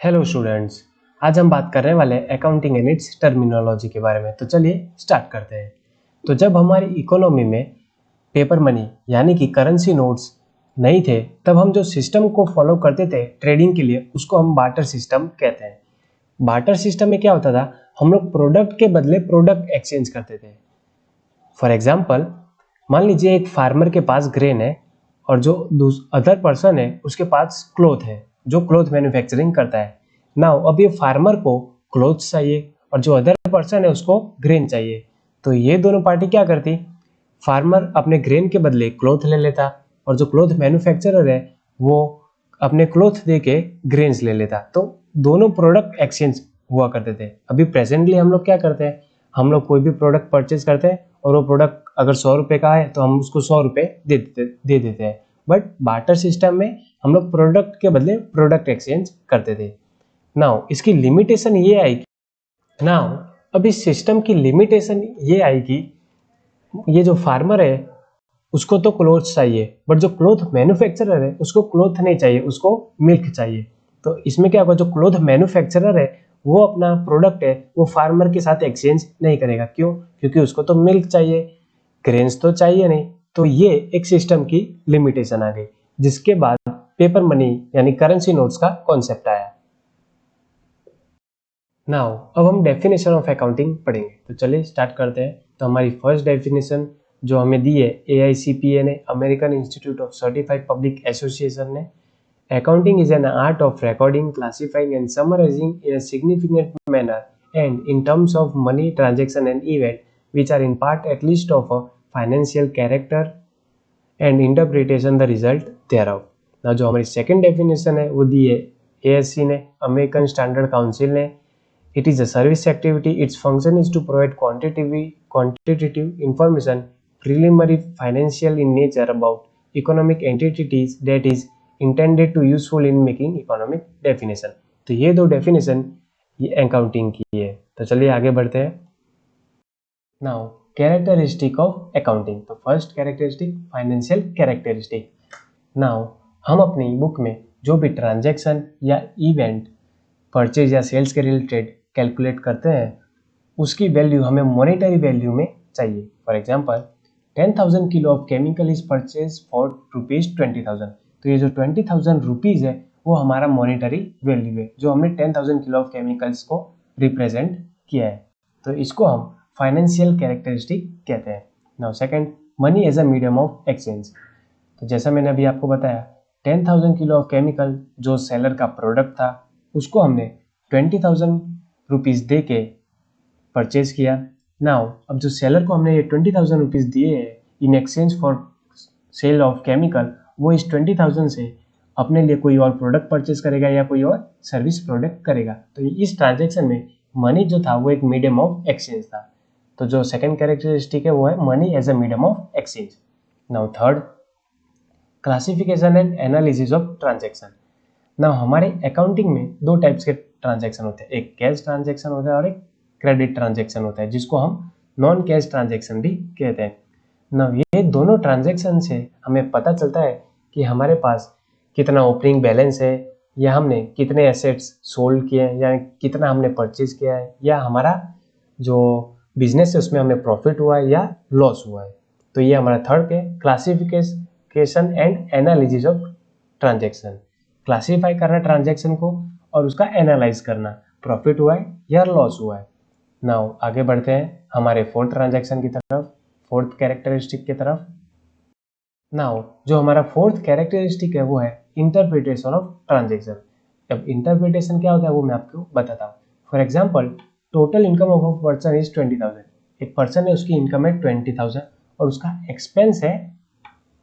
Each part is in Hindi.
Hello students. आज हम बात करने वाले हैं अकाउंटिंग एंड इट्स टर्मिनोलॉजी के बारे में। तो चलिए स्टार्ट करते हैं। तो जब हमारी इकोनॉमी में पेपर मनी यानी कि करेंसी नोट्स नहीं थे, तब हम जो सिस्टम को फॉलो करते थे ट्रेडिंग के लिए, उसको हम बार्टर सिस्टम कहते हैं। बार्टर सिस्टम में क्या होता था, हम लोग प्रोडक्ट के बदले प्रोडक्ट एक्सचेंज करते थे। फॉर एग्जाम्पल, मान लीजिए एक फार्मर के पास ग्रेन है और जो अदर पर्सन है उसके पास क्लोथ है, जो क्लोथ मैन्युफैक्चरिंग करता है। नाउ अब ये फार्मर को क्लोथ चाहिए और जो अदर पर्सन है उसको ग्रेन चाहिए। तो ये दोनों पार्टी क्या करती, फार्मर अपने ग्रेन के बदले क्लोथ ले लेता और जो क्लोथ मैन्युफैक्चरर है वो अपने क्लोथ दे के ग्रेन्स ले लेता। तो दोनों प्रोडक्ट एक्सचेंज हुआ करते थे। अभी प्रेजेंटली हम लोग क्या करते हैं, हम लोग कोई भी प्रोडक्ट परचेज करते हैं और वो प्रोडक्ट अगर 100 रुपये का है तो हम उसको 100 रुपये दे देते हैं। बट बार्टर सिस्टम में हम लोग प्रोडक्ट के बदले प्रोडक्ट एक्सचेंज करते थे। नाउ इसकी लिमिटेशन ये आएगी, नाउ अब इस सिस्टम की लिमिटेशन ये आएगी, ये जो फार्मर है उसको तो क्लोथ चाहिए, बट जो क्लोथ मैन्युफैक्चरर है उसको क्लोथ नहीं चाहिए, उसको मिल्क चाहिए। तो इसमें क्या होगा, जो क्लोथ मैन्युफैक्चरर है वो अपना प्रोडक्ट है वो फार्मर के साथ एक्सचेंज नहीं करेगा। क्यों? क्योंकि उसको तो मिल्क चाहिए, ग्रेन्स तो चाहिए नहीं। तो ये एक सिस्टम की लिमिटेशन आ गई, जिसके बाद पेपर मनी यानी करेंसी नोट्स का कॉन्सेप्ट आया। नाउ अब हम डेफिनेशन ऑफ अकाउंटिंग पढ़ेंगे। तो चलिए स्टार्ट करते हैं। तो हमारी फर्स्ट डेफिनेशन जो हमें दी है AICPA ने, American Institute of Certified Public Association ने, accounting is an art of recording, classifying and summarising in a significant manner and in terms of money transaction and event which are in part at least of a financial character and interpretation the result thereof। ना जो हमारी सेकंड डेफिनेशन है वो दी है ASC ने, अमेरिकन स्टैंडर्ड काउंसिल ने। It is a service activity. Its function is to provide quantitative information, preliminary financial in nature, about economic entities that is intended to useful in making economic definition। तो ये दो डेफिनेशन ये अकाउंटिंग की है। तो चलिए आगे बढ़ते हैं। Now characteristic of accounting. तो first characteristic, financial characteristic. Now हम अपनी बुक में जो भी ट्रांजैक्शन या इवेंट परचेज या सेल्स के रिलेटेड कैलकुलेट करते हैं उसकी वैल्यू हमें मॉनेटरी वैल्यू में चाहिए। For example 10,000 kilo of chemical is purchase for ₹20,000। तो ये जो 20,000 रुपीज़ है वो हमारा मॉनेटरी वैल्यू है, जो हमने 10,000 किलो ऑफ केमिकल्स को रिप्रेजेंट किया है। तो इसको हम फाइनेंशियल कैरेक्टरिस्टिक कहते हैं। Now second, money as a medium of exchange. तो जैसा मैंने अभी आपको बताया, 10,000 किलो ऑफ केमिकल जो सेलर का प्रोडक्ट था उसको हमने 20,000 रुपीज़ दे के परचेज किया। नाउ अब जो सेलर को हमने ये 20,000 रुपीज़ दिए हैं in exchange for sale of chemical, वो इस 20,000 से अपने लिए कोई और प्रोडक्ट परचेज करेगा या कोई और सर्विस प्रोडक्ट करेगा। तो इस ट्रांजेक्शन में मनी जो था वो एक मीडियम ऑफ एक्सचेंज था। तो जो सेकेंड कैरेक्टरिस्टिक है वो है money as a medium of exchange. Now third, classification and analysis of transaction. ना हमारे अकाउंटिंग में दो टाइप्स के ट्रांजैक्शन होते हैं, एक कैश ट्रांजैक्शन होता है और एक क्रेडिट ट्रांजैक्शन होता है, जिसको हम नॉन कैश ट्रांजैक्शन भी कहते हैं। ना ये दोनों ट्रांजैक्शन से हमें पता चलता है कि हमारे पास कितना ओपनिंग बैलेंस है, या हमने कितने एसेट्स सोल्ड किए हैं, या कितना हमने परचेज किया है, या हमारा जो बिजनेस है उसमें हमें प्रॉफिट हुआ है या लॉस हुआ है। तो ये हमारा थर्ड है, classification and analysis of transaction. Classify करना ट्रांजैक्शन को और उसका एनालाइज करना, प्रॉफिट हुआ है या लॉस हुआ है। नाउ आगे बढ़ते हैं हमारे फोर्थ ट्रांजैक्शन की तरफ, फोर्थ कैरेक्टरिस्टिक की तरफ। नाउ जो हमारा फोर्थ कैरेक्टरिस्टिक है वो है इंटरप्रिटेशन ऑफ ट्रांजैक्शन। अब इंटरप्रिटेशन क्या होता है वो मैं आपको बताता हूँ। For example, total income of a person is 20,000। एक पर्सन है, उसकी इनकम है 20,000 और उसका एक्सपेंस है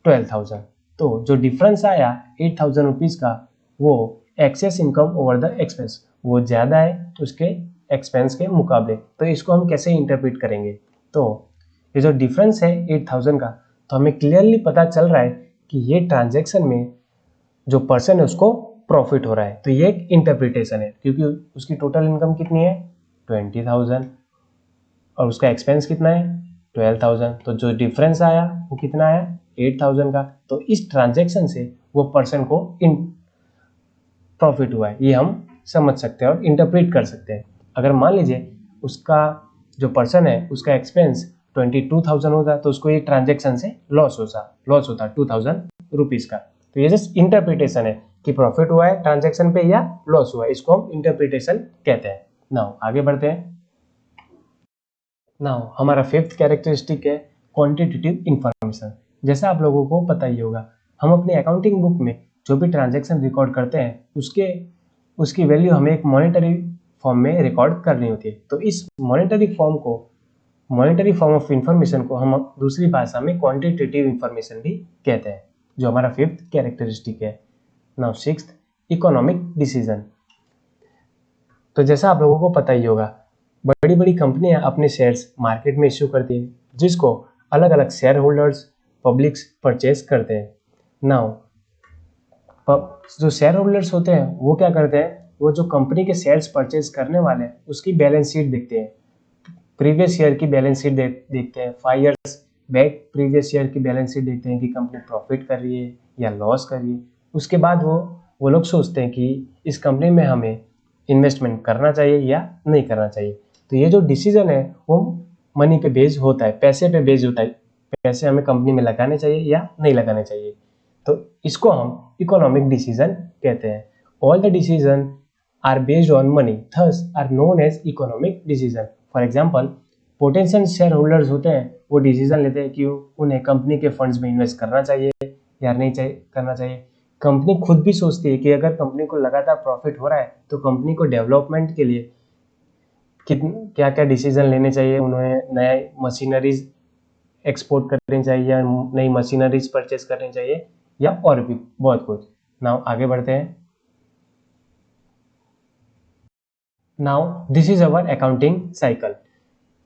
12,000। तो जो डिफरेंस आया 8,000 रुपीज़ का, वो excess income over the expense, वो ज़्यादा है उसके एक्सपेंस के मुकाबले। तो इसको हम कैसे इंटरप्रेट करेंगे? तो ये जो डिफरेंस है 8,000 का, तो हमें क्लियरली पता चल रहा है कि ये ट्रांजैक्शन में जो पर्सन है उसको प्रॉफिट हो रहा है। तो ये एक इंटरप्रिटेशन है, क्योंकि उसकी टोटल इनकम कितनी है 20,000 और उसका एक्सपेंस कितना है 12,000। तो जो डिफरेंस आया वो कितना आया 8,000 का। तो इस ट्रांजैक्शन से वो पर्सन को इन प्रॉफिट हुआ है, ये हम समझ सकते हैं और इंटरप्रेट कर सकते हैं। अगर मान लीजिए उसका जो पर्सन है उसका एक्सपेंस 22,000 होता तो उसको ये ट्रांजेक्शन से लॉस होता 2,000 रुपीज का। तो ये जस्ट इंटरप्रिटेशन है कि प्रॉफिट हुआ है ट्रांजेक्शन पे या लॉस हुआ है, इसको हम इंटरप्रिटेशन कहते हैं। नाउ आगे बढ़ते हैं। नाउ हमारा फिफ्थ कैरेक्टरिस्टिक है क्वांटिटेटिव इंफॉर्मेशन। जैसा आप लोगों को पता ही होगा, हम अपने अकाउंटिंग बुक में जो भी ट्रांजेक्शन रिकॉर्ड करते हैं उसकी वैल्यू हमें एक मॉनेटरी फॉर्म में रिकॉर्ड करनी होती है। तो इस मॉनेटरी फॉर्म ऑफ इंफॉर्मेशन को हम दूसरी भाषा में क्वांटिटेटिव इंफॉर्मेशन भी कहते हैं, जो हमारा फिफ्थ कैरेक्टरिस्टिक है। Now sixth, economic decision. तो जैसा आप लोगों को पता ही होगा, बड़ी बड़ी कंपनियां अपने शेयर्स मार्केट में इश्यू करती है, जिसको अलग अलग शेयर होल्डर्स पब्लिक्स परचेज करते हैं। नाउ जो शेयर होल्डर्स होते हैं वो क्या करते हैं, वो जो कंपनी के शेयर्स परचेज करने वाले हैं उसकी बैलेंस शीट देखते हैं, प्रीवियस ईयर की बैलेंस शीट देखते हैं, 5 इयर्स बैक प्रीवियस ईयर की बैलेंस शीट देखते हैं कि कंपनी प्रॉफिट कर रही है या लॉस कर रही है। उसके बाद वो लोग सोचते हैं कि इस कंपनी में हमें इन्वेस्टमेंट करना चाहिए या नहीं करना चाहिए। तो ये जो डिसीजन है वो मनी पे बेस्ड होता है, पैसे पे बेस्ड होता है, पैसे हमें कंपनी में लगाने चाहिए या नहीं लगाने चाहिए। तो इसको हम इकोनॉमिक डिसीजन कहते हैं। All the decision are based on money, thus are known as economic decision. For example, potential share holders होते हैं, वो डिसीजन लेते हैं कि उन्हें कंपनी के फंड्स में इन्वेस्ट करना चाहिए या नहीं करना चाहिए। कंपनी खुद भी सोचती है कि अगर कंपनी को लगातार प्रॉफिट हो रहा है तो कंपनी को डेवलपमेंट के लिए क्या क्या डिसीजन लेने चाहिए, उन्हें नए मशीनरीज एक्सपोर्ट करनी चाहिए या नई मशीनरीज परचेज करनी चाहिए या और भी बहुत कुछ। नाउ आगे बढ़ते हैं। Now this is our accounting cycle.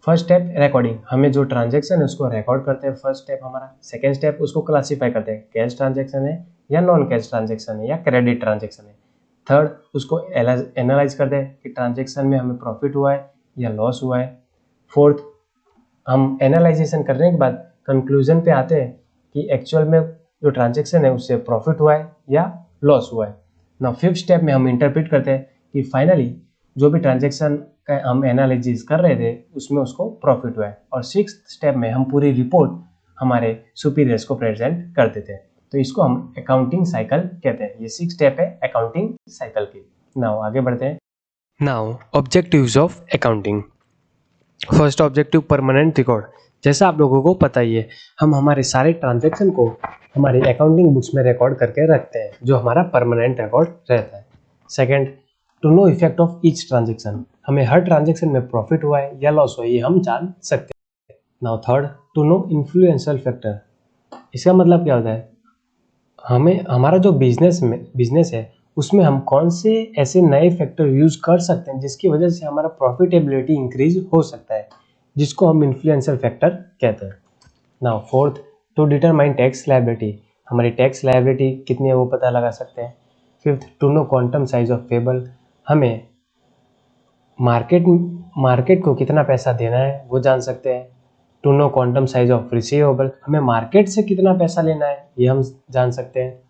First step recording, हमें जो ट्रांजेक्शन है उसको रिकॉर्ड करते हैं, फर्स्ट स्टेप हमारा। सेकेंड स्टेप उसको क्लासीफाई करते हैं, कैश ट्रांजेक्शन है या नॉन कैश ट्रांजेक्शन है या क्रेडिट ट्रांजेक्शन है। थर्ड, उसको एनालाइज करते हैं कि ट्रांजेक्शन में हमें प्रॉफिट हुआ है या लॉस हुआ है। फोर्थ, हम एनालाइजेशन करने के बाद कंक्लूजन पे आते हैं कि एक्चुअल में जो ट्रांजेक्शन है उससे प्रॉफिट हुआ है या लॉस हुआ है। ना फिफ्थ स्टेप में हम इंटरप्रेट करते हैं कि फाइनली जो भी ट्रांजेक्शन का हम एनालिसिस कर रहे थे उसमें उसको प्रॉफिट हुआ है। और सिक्स्थ स्टेप में हम पूरी रिपोर्ट हमारे सुपीरियर्स को प्रेजेंट कर देते हैं। तो इसको हम अकाउंटिंग साइकिल कहते हैं। ये 6 स्टेप है अकाउंटिंग साइकिल की। नाउ आगे बढ़ते हैं। Now objectives of accounting. First objective, permanent record. जैसा आप लोगों को पता ही है, हम हमारे सारे ट्रांजेक्शन को हमारे अकाउंटिंग बुक्स में रिकॉर्ड करके रखते हैं, जो हमारा परमानेंट रिकॉर्ड रहता है। Second, to know effect of each transaction. हमें हर ट्रांजेक्शन में प्रॉफिट हुआ है या लॉस हुआ है ये हम जान सकते हैं। Now third, to know influential factor. इसका मतलब क्या होता है, हमें हमारा जो बिजनेस है उसमें हम कौन से ऐसे नए फैक्टर यूज कर सकते हैं जिसकी वजह से हमारा प्रॉफिटेबिलिटी इंक्रीज हो सकता है, जिसको हम इन्फ्लुएंशियल फैक्टर कहते हैं। Now fourth, to determine tax liability. हमारी टैक्स लायबिलिटी कितनी है वो पता लगा सकते हैं। Fifth, to know quantum size of payable. हमें मार्केट को कितना पैसा देना है वो जान सकते हैं। To know quantum size of receivable, हमें मार्केट से कितना पैसा लेना है ये हम जान सकते हैं।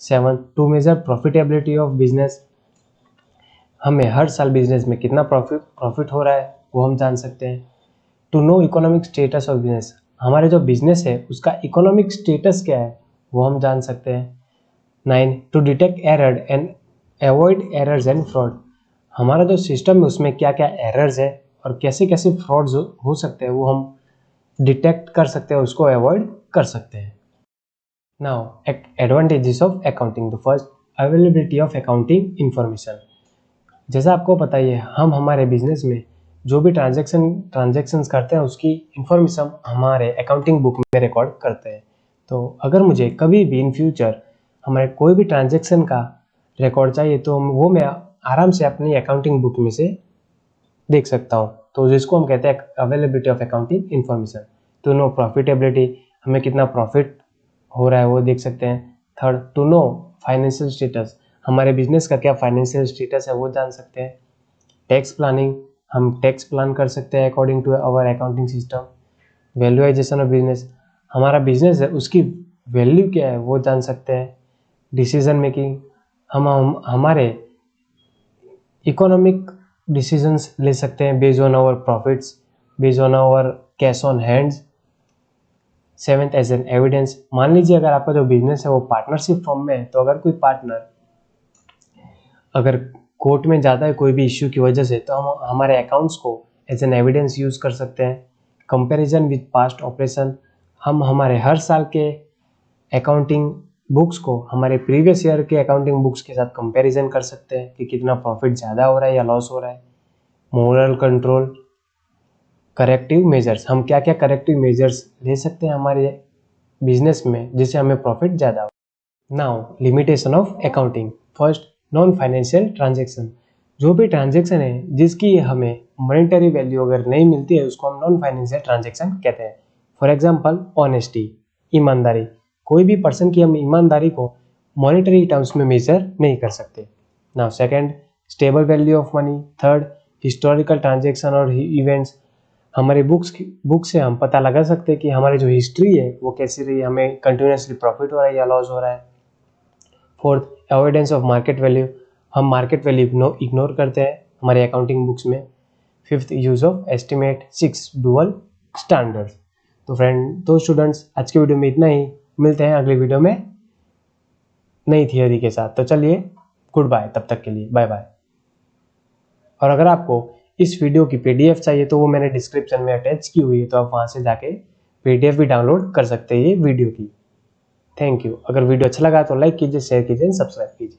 Seven, to measure profitability of business. हमें हर साल बिजनेस में कितना प्रॉफिट हो रहा है वो हम जान सकते हैं। To know economic status of business, हमारे जो बिजनेस है उसका इकोनॉमिक स्टेटस क्या है वो हम जान सकते हैं। 9, to detect error and avoid errors and fraud. हमारा जो सिस्टम है उसमें क्या क्या एरर्स है और कैसे कैसे फ्रॉड्स हो सकते हैं वो हम डिटेक्ट कर सकते हैं, उसको अवॉइड कर सकते हैं। Now advantages of accounting. The first, availability of accounting information. जैसा आपको पता ही है, हम हमारे बिजनेस में जो भी ट्रांजेक्शन्स करते हैं उसकी इंफॉर्मेशन हमारे अकाउंटिंग बुक में रिकॉर्ड करते हैं। तो अगर मुझे कभी भी इन फ्यूचर हमारे कोई भी ट्रांजेक्शन का रिकॉर्ड चाहिए तो वो मैं आराम से अपनी अकाउंटिंग बुक में से देख सकता हूँ। तो जिसको हम कहते हैं availability of accounting information. To know profitability, हमें कितना प्रॉफिट हो रहा है वो देख सकते हैं। Third, to know financial status, हमारे बिजनेस का क्या फाइनेंशियल स्टेटस है वो जान सकते हैं। टैक्स प्लानिंग, हम टैक्स प्लान कर सकते हैं according to our accounting system. Valuation of business, हमारा बिजनेस है उसकी वैल्यू क्या है वो जान सकते हैं। डिसीजन मेकिंग, हम हमारे इकोनॉमिक डिसीजंस ले सकते हैं based on our profits, based on our cash on hands. Seventh, as an evidence, मान लीजिए अगर आपका जो बिजनेस है वो पार्टनरशिप फॉर्म में है, तो अगर कोई पार्टनर अगर कोर्ट में जाता है कोई भी इश्यू की वजह से, तो हम हमारे अकाउंट्स को एज एन एविडेंस यूज़ कर सकते हैं। कंपैरिजन विद पास्ट ऑपरेशन, हम हमारे हर साल के अकाउंटिंग बुक्स को हमारे प्रीवियस ईयर के अकाउंटिंग बुक्स के साथ कंपैरिजन कर सकते हैं कि कितना प्रॉफिट ज़्यादा हो रहा है या लॉस हो रहा है। मोरल कंट्रोल, करेक्टिव मेजर्स, हम क्या क्या करेक्टिव मेजर्स ले सकते हैं हमारे बिजनेस में जिससे हमें प्रॉफिट ज़्यादा हो। Now limitation of accounting. First, non financial transaction, जो भी ट्रांजेक्शन है जिसकी हमें मॉनेटरी वैल्यू अगर नहीं मिलती है उसको हम नॉन फाइनेंशियल ट्रांजेक्शन कहते हैं। फॉर एग्जांपल, ऑनेस्टी, ईमानदारी, कोई भी पर्सन की हम ईमानदारी को मॉनेटरी टर्म्स में मेजर नहीं कर सकते। Now second, stable value of money. Third, historical transaction और इवेंट्स, हमारे बुक से हम पता लगा सकते हैं कि हमारी जो हिस्ट्री है वो कैसी रही, हमें कंटिन्यूसली प्रॉफिट हो रहा है या लॉस हो रहा है। Fourth, evidence of market value, हम मार्केट वैल्यू इग्नोर करते हैं हमारे अकाउंटिंग बुक्स में। Fifth, use of estimate. Six, dual standards. तो स्टूडेंट्स, आज के वीडियो में इतना ही, मिलते हैं अगले वीडियो में नई थियोरी के साथ। तो चलिए, गुड बाय, तब तक के लिए बाय बाय। और अगर आपको इस वीडियो की पीडीएफ चाहिए तो वो मैंने डिस्क्रिप्शन में अटैच की हुई है, तो आप वहाँ से जाके पीडीएफ भी डाउनलोड कर सकते हैं ये वीडियो की। Thank you. अगर वीडियो अच्छा लगा तो लाइक कीजिए, शेयर कीजिए, सब्सक्राइब कीजिए।